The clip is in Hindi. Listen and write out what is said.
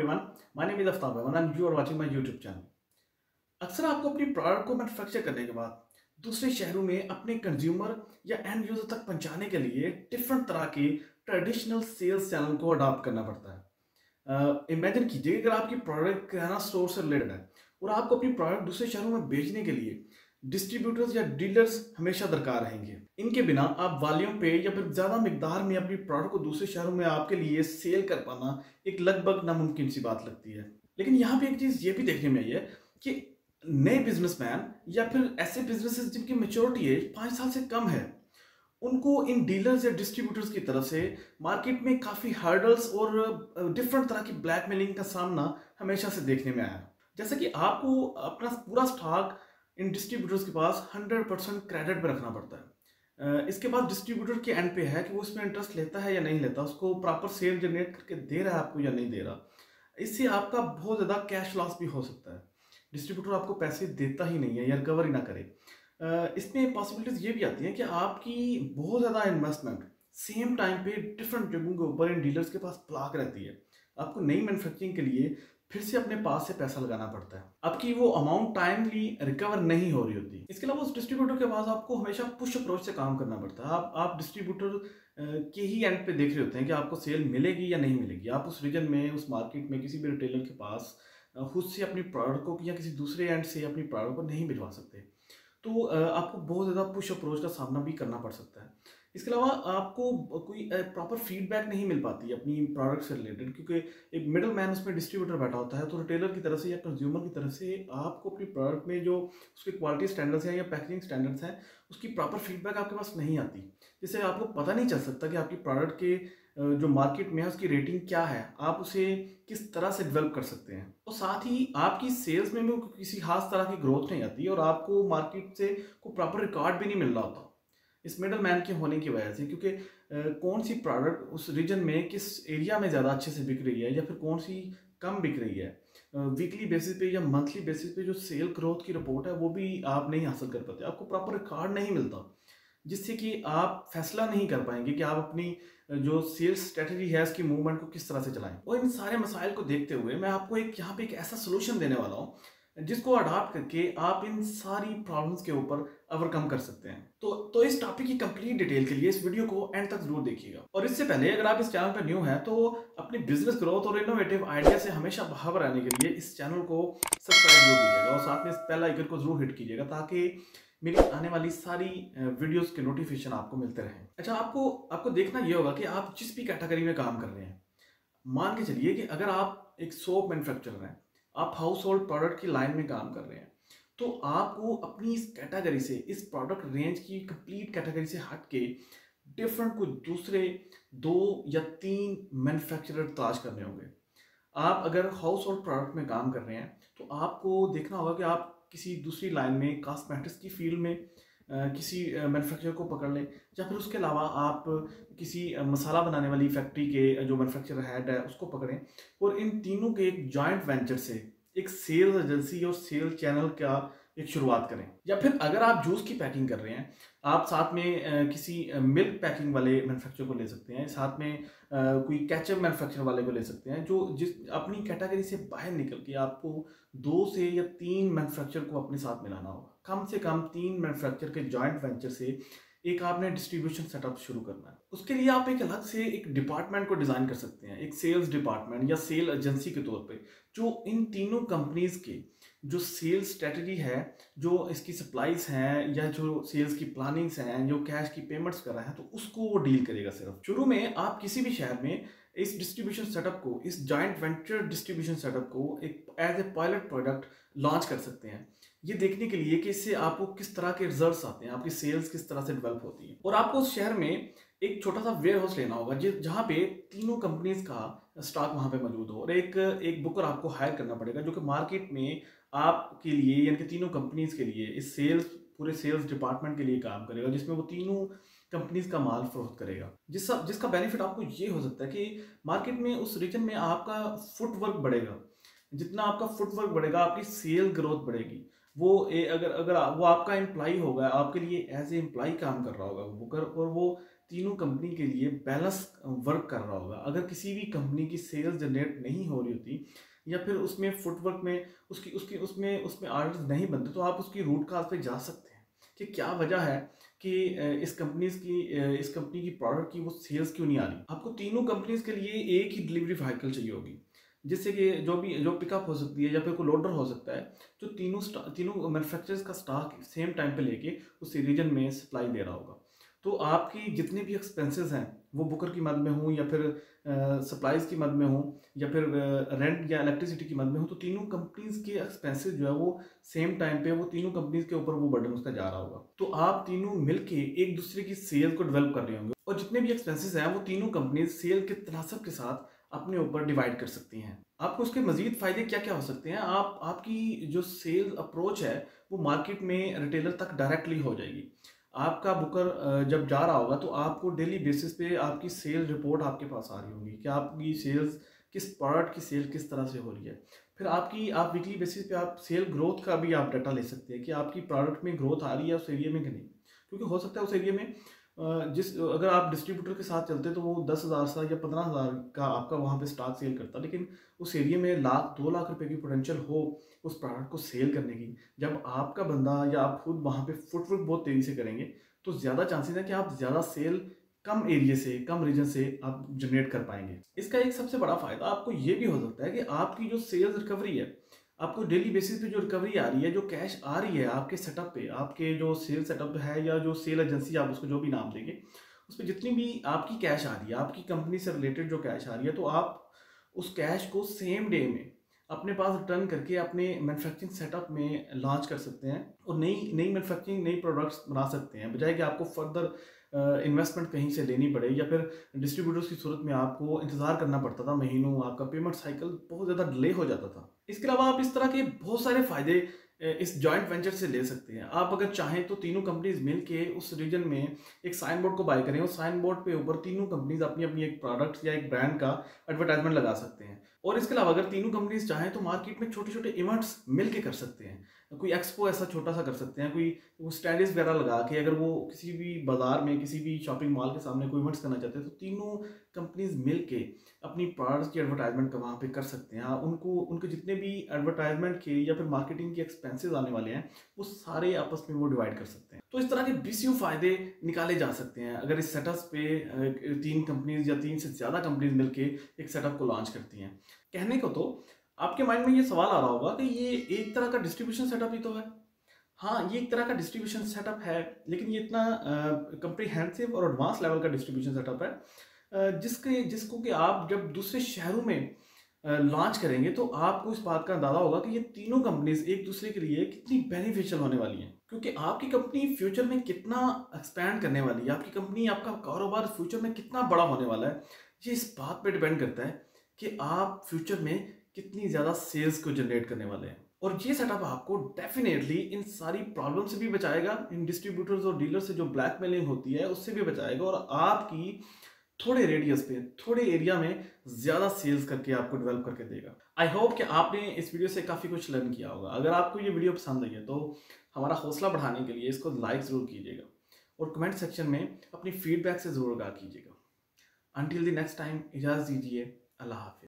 everyone, my name is Aftab Aman and you are watching my YouTube channel. अक्सर आपको अपनी प्रोडक्ट को मैन्युफैक्चर करने के बाद दूसरे शहरों में अपने कंज्यूमर या एंड यूजर तक पहुंचाने के लिए डिफरेंट तरह के ट्रेडिशनल सेल्स चैनल को अडॉप्ट करना पड़ता है। इमेजिन कीजिए अगर आपकी प्रोडक्ट किराना स्टोर से रिलेटेड है और आपको अपनी प्रोडक्ट दूसरे शहरों में बेचने के लिए डिस्ट्रीब्यूटर्स या डीलर्स हमेशा दरकार रहेंगे। इनके बिना आप वॉल्यूम पे या फिर ज़्यादा मिकदार में अपनी प्रोडक्ट को दूसरे शहरों में आपके लिए सेल कर पाना एक लगभग नामुमकिन सी बात लगती है। लेकिन यहाँ पे एक चीज़ ये भी देखने में आई है कि नए बिजनेसमैन या फिर ऐसे बिजनेसेस जिनकी मेच्योरिटी एज 5 साल से कम है, उनको इन डीलर्स या डिस्ट्रीब्यूटर्स की तरफ से मार्केट में काफ़ी हर्डल्स और डिफरेंट तरह की ब्लैकमेलिंग का सामना हमेशा से देखने में आया। जैसे कि आपको अपना पूरा स्टॉक इन डिस्ट्रीब्यूटर्स के पास 100% क्रेडिट पे रखना पड़ता है। इसके बाद डिस्ट्रीब्यूटर के एंड पे है कि वो इसमें इंटरेस्ट लेता है या नहीं लेता, उसको प्रॉपर सेल जनरेट करके दे रहा है आपको या नहीं दे रहा। इससे आपका बहुत ज़्यादा कैश लॉस भी हो सकता है। डिस्ट्रीब्यूटर आपको पैसे देता ही नहीं है या रिकवर ही ना करे। इसमें पॉसिबिलिटीज़ ये भी आती हैं कि आपकी बहुत ज़्यादा इन्वेस्टमेंट सेम टाइम पे डिफरेंट जगहों के ऊपर इन डीलर्स के पास ब्लॉक रहती है। आपको नई मैन्युफैक्चरिंग के लिए फिर से अपने पास से पैसा लगाना पड़ता है। आपकी वो अमाउंट टाइमली रिकवर नहीं हो रही होती। इसके अलावा उस डिस्ट्रीब्यूटर के पास आपको हमेशा पुश अप्रोच से काम करना पड़ता है। आप डिस्ट्रीब्यूटर के ही एंड पे देख रहे होते हैं कि आपको सेल मिलेगी या नहीं मिलेगी। आप उस रीजन में, उस मार्केट में किसी भी रिटेलर के पास खुद से अपनी प्रोडक्ट को या किसी दूसरे एंड से अपनी प्रोडक्ट को नहीं भिजवा सकते। तो आपको बहुत ज़्यादा पुश अप्रोच का सामना भी करना पड़ सकता है। इसके अलावा आपको कोई प्रॉपर फीडबैक नहीं मिल पाती अपनी प्रोडक्ट से रिलेटेड, क्योंकि एक मिडल मैन उसमें डिस्ट्रीब्यूटर बैठा होता है। तो रिटेलर की तरफ से या कंज्यूमर की तरफ से आपको अपनी प्रोडक्ट में जो उसके क्वालिटी स्टैंडर्ड्स हैं या पैकेजिंग स्टैंडर्ड्स हैं, उसकी प्रॉपर फीडबैक आपके पास नहीं आती, जिससे आपको पता नहीं चल सकता कि आपकी प्रोडक्ट के जो मार्केट में है उसकी रेटिंग क्या है, आप उसे किस तरह से डेवलप कर सकते हैं। और साथ ही आपकी सेल्स में भी किसी खास तरह की ग्रोथ नहीं आती और आपको मार्केट से कोई प्रॉपर रिकॉर्ड भी नहीं मिल रहा होता इस मिडल मैन के होने की वजह से, क्योंकि कौन सी प्रोडक्ट उस रीजन में किस एरिया में ज़्यादा अच्छे से बिक रही है या फिर कौन सी कम बिक रही है, वीकली बेसिस पे या मंथली बेसिस पे जो सेल ग्रोथ की रिपोर्ट है वो भी आप नहीं हासिल कर पाते। आपको प्रॉपर रिकॉर्ड नहीं मिलता, जिससे कि आप फैसला नहीं कर पाएंगे कि आप अपनी जो सेल्स स्ट्रेटजी है उसकी मूवमेंट को किस तरह से चलाएं। और इन सारे मसाइल को देखते हुए मैं आपको यहाँ पे एक ऐसा सोल्यूशन देने वाला हूँ जिसको अडॉप्ट करके आप इन सारी प्रॉब्लम्स के ऊपर ओवरकम कर सकते हैं। तो इस टॉपिक की कंप्लीट डिटेल के लिए इस वीडियो को एंड तक जरूर देखिएगा। और इससे पहले अगर आप इस चैनल पर न्यू हैं तो अपनी बिजनेस ग्रोथ और इनोवेटिव आइडिया से हमेशा बाहर रहने के लिए इस चैनल को सब्सक्राइब जरूर कीजिएगा और साथ में इस बेल आइकन को जरूर हिट कीजिएगा ताकि मेरी आने वाली सारी वीडियोस के नोटिफिकेशन आपको मिलते रहें। अच्छा, आपको देखना ये होगा कि आप जिस भी कैटेगरी में काम कर रहे हैं, मान के चलिए कि अगर आप एक सोप मैन्युफैक्चरर हैं, आप हाउस होल्ड प्रोडक्ट की लाइन में काम कर रहे हैं, तो आपको अपनी इस कैटेगरी से, इस प्रोडक्ट रेंज की कंप्लीट कैटेगरी से हट के डिफरेंट कुछ दूसरे 2 या 3 मैन्युफैक्चरर तलाश करने होंगे। आप अगर हाउस होल्ड प्रोडक्ट में काम कर रहे हैं तो आपको देखना होगा कि आप किसी दूसरी लाइन में कॉस्मेटिक्स की फील्ड में किसी मैन्युफैक्चरर को पकड़ लें, या फिर उसके अलावा आप किसी मसाला बनाने वाली फैक्ट्री के जो मैन्युफैक्चरर हेड है उसको पकड़ें और इन तीनों के एक जॉइंट वेंचर से एक सेल्स एजेंसी और सेल चैनल का एक शुरुआत करें। या फिर अगर आप जूस की पैकिंग कर रहे हैं, आप साथ में किसी मिल्क पैकिंग वाले मैन्युफैक्चरर को ले सकते हैं, साथ में कोई केचप मैन्युफैक्चरर वाले को ले सकते हैं, जो जिस अपनी कैटेगरी से बाहर निकल के आपको 2 से या 3 मैन्युफैक्चरर को अपने साथ मिलाना होगा। कम से कम 3 मैन्युफैक्चरर के जॉइंट वेंचर से एक आपने डिस्ट्रीब्यूशन सेटअप शुरू करना है। उसके लिए आप एक अलग से एक डिपार्टमेंट को डिज़ाइन कर सकते हैं, एक सेल्स डिपार्टमेंट या सेल एजेंसी के तौर पे, जो इन तीनों कंपनीज के जो सेल्स स्ट्रेटजी है, जो इसकी सप्लाईज हैं या जो सेल्स की प्लानिंग्स हैं, जो कैश की पेमेंट्स कर रहा है, तो उसको वो डील करेगा। सिर्फ शुरू में आप किसी भी शहर में इस डिस्ट्रीब्यूशन सेटअप को, इस जॉइंट वेंचर डिस्ट्रीब्यूशन सेटअप को एक as a pilot product launch कर सकते हैं, ये देखने के लिए कि इससे आपको किस तरह के रिजल्ट्स आते हैं, आपकी सेल्स किस तरह से डेवलप होती है। और आपको उस शहर में एक छोटा सा वेयर हाउस लेना होगा जहाँ पे तीनों कंपनीज का स्टॉक वहाँ पे मौजूद हो, और एक बुकर आपको हायर करना पड़ेगा जो कि मार्केट में आपके लिए, यानी कि तीनों कंपनीज के लिए, इस पूरे सेल्स डिपार्टमेंट के लिए काम करेगा, जिसमें वो तीनों कंपनीज का माल फरोख्त करेगा। जिसका बेनिफिट आपको ये हो सकता है कि मार्केट में उस रीजन में आपका फुटवर्क बढ़ेगा। जितना आपका फुटवर्क बढ़ेगा, आपकी सेल ग्रोथ बढ़ेगी। अगर अगर वो आपका एम्प्लॉई होगा, आपके लिए एज ए एम्प्लॉई काम कर रहा होगा वो बुकर, और वो तीनों कंपनी के लिए बैलेंस वर्क कर रहा होगा। अगर किसी भी कंपनी की सेल्स जनरेट नहीं हो रही होती, या फिर उसमें फुटवर्क में उसकी उसकी उसमें उसमें आर्डर्स नहीं बनते, तो आप उसकी रूट काज पे जा सकते हैं कि क्या वजह है कि इस कंपनी की प्रोडक्ट की वो सेल्स क्यों नहीं आ रही। आपको तीनों कंपनीज के लिए एक ही डिलीवरी व्हीकल चाहिए होगी, जिससे कि जो पिकअप हो सकती है या फिर कोई लोडर हो सकता है, जो तीनों मैन्युफैक्चरर्स का स्टॉक सेम टाइम पे लेके उस रीजन में सप्लाई दे रहा होगा। तो आपकी जितने भी एक्सपेंसेस हैं, वो बुकर की मद में हो या फिर सप्लाईज की मद में हो या फिर रेंट या इलेक्ट्रिसिटी की मद में हो, तो तीनों कंपनीज के एक्सपेंसेस जो है वो सेम टाइम पे वो तीनों कंपनीज के ऊपर वो बर्डन उसका जा रहा होगा। तो आप तीनों मिलके एक दूसरे की सेल को डेवलप कर रहे होंगे, और जितने भी एक्सपेंसेस हैं वो तीनों कंपनीज सेल के तनासब के साथ अपने ऊपर डिवाइड कर सकती हैं। आपको उसके मजीद फायदे क्या क्या हो सकते हैं, आपकी जो सेल्स अप्रोच है वो मार्केट में रिटेलर तक डायरेक्टली हो जाएगी। आपका बुकर जब जा रहा होगा, तो आपको डेली बेसिस पे आपकी सेल रिपोर्ट आपके पास आ रही होगी कि आपकी सेल्स किस प्रोडक्ट की सेल किस तरह से हो रही है। फिर आप वीकली बेसिस पे आप सेल ग्रोथ का भी आप डाटा ले सकते हैं कि आपकी प्रोडक्ट में ग्रोथ आ रही है उस एरिया में कि नहीं। क्योंकि हो सकता है उस एरिया में अगर आप डिस्ट्रीब्यूटर के साथ चलते तो वो 10,000 सा या 15,000 का आपका वहाँ पे स्टॉक सेल करता, लेकिन उस एरिया में 1 लाख 2 लाख रुपए की पोटेंशियल हो उस प्रोडक्ट को सेल करने की। जब आपका बंदा या आप खुद वहाँ पे फुटवर्क बहुत तेज़ी से करेंगे, तो ज़्यादा चांसेस है कि आप ज़्यादा सेल कम एरिया से, कम रीजन से आप जनरेट कर पाएंगे। इसका एक सबसे बड़ा फ़ायदा आपको ये भी हो सकता है कि आपकी जो सेल्स रिकवरी है, आपको डेली बेसिस पे जो रिकवरी आ रही है, जो कैश आ रही है आपके सेटअप पे, आपके जो सेल सेटअप है या जो सेल एजेंसी आप उसको जो भी नाम देंगे, उस पे जितनी भी आपकी कैश आ रही है, आपकी कंपनी से रिलेटेड जो कैश आ रही है, तो आप उस कैश को सेम डे में अपने पास रिटर्न करके अपने मैन्युफैक्चरिंग सेटअप में लॉन्च कर सकते हैं, और नई नई मैन्युफैक्चरिंग नई प्रोडक्ट्स बना सकते हैं, बजाय कि आपको फर्दर इन्वेस्टमेंट कहीं से लेनी पड़े, या फिर डिस्ट्रीब्यूटर्स की सूरत में आपको इंतज़ार करना पड़ता था महीनों, आपका पेमेंट साइकिल बहुत ज़्यादा डिले हो जाता था। इसके अलावा आप इस तरह के बहुत सारे फ़ायदे इस जॉइंट वेंचर से ले सकते हैं। आप अगर चाहें तो तीनों कंपनीज मिल के उस रीजन में एक साइन बोर्ड को बाय करें, उस साइन बोर्ड पे ऊपर तीनों कंपनीज अपनी अपनी एक प्रोडक्ट या एक ब्रांड का एडवर्टाइजमेंट लगा सकते हैं। और इसके अलावा अगर तीनों कंपनीज चाहें तो मार्केट में छोटे छोटे इवेंट्स मिल के कर सकते हैं। कोई एक्सपो ऐसा छोटा सा कर सकते हैं, कोई वो स्टैंडिस वगैरह लगा के, अगर वो किसी भी बाजार में किसी भी शॉपिंग मॉल के सामने कोई इवेंट्स करना चाहते हैं, तो तीनों कंपनीज मिल के अपनी प्रोडक्ट्स की एडवर्टाइजमेंट का वहाँ पे कर सकते हैं। उनको उनके जितने भी एडवर्टाइजमेंट के या फिर मार्केटिंग के एक्सपेंसेस आने वाले हैं, वो सारे आपस में वो डिवाइड कर सकते हैं। तो इस तरह के 20 फायदे निकाले जा सकते हैं अगर इस सेटअप पे 3 कंपनीज या 3 से ज़्यादा कंपनीज मिलके एक सेटअप को लॉन्च करती हैं। कहने को तो आपके माइंड में ये सवाल आ रहा होगा कि ये एक तरह का डिस्ट्रीब्यूशन सेटअप ही तो है। हाँ, ये एक तरह का डिस्ट्रीब्यूशन सेटअप है, लेकिन ये इतना कम्प्रीहेंसिव और एडवांस लेवल का डिस्ट्रीब्यूशन सेटअप है जिसको कि आप जब दूसरे शहरों में लॉन्च करेंगे, तो आपको इस बात का अंदाजा होगा कि ये तीनों कंपनीज एक दूसरे के लिए कितनी बेनिफिशियल होने वाली हैं। क्योंकि आपकी कंपनी फ्यूचर में कितना एक्सपैंड करने वाली है, आपकी कंपनी, आपका कारोबार फ्यूचर में कितना बड़ा होने वाला है, ये इस बात पे डिपेंड करता है कि आप फ्यूचर में कितनी ज़्यादा सेल्स को जनरेट करने वाले हैं। और ये सेटअप आपको डेफिनेटली इन सारी प्रॉब्लम से भी बचाएगा, इन डिस्ट्रीब्यूटर्स और डीलर से जो ब्लैकमेलिंग होती है उससे भी बचाएगा, और आपकी थोड़े रेडियस पे, थोड़े एरिया में ज़्यादा सेल्स करके आपको डेवलप करके देगा। आई होप कि आपने इस वीडियो से काफ़ी कुछ लर्न किया होगा। अगर आपको ये वीडियो पसंद आई है तो हमारा हौसला बढ़ाने के लिए इसको लाइक ज़रूर कीजिएगा, और कमेंट सेक्शन में अपनी फीडबैक से ज़रूर आगाह कीजिएगा। अंटिल द नेक्स्ट टाइम, इजाज़त दीजिए। अल्लाह हाफिज़।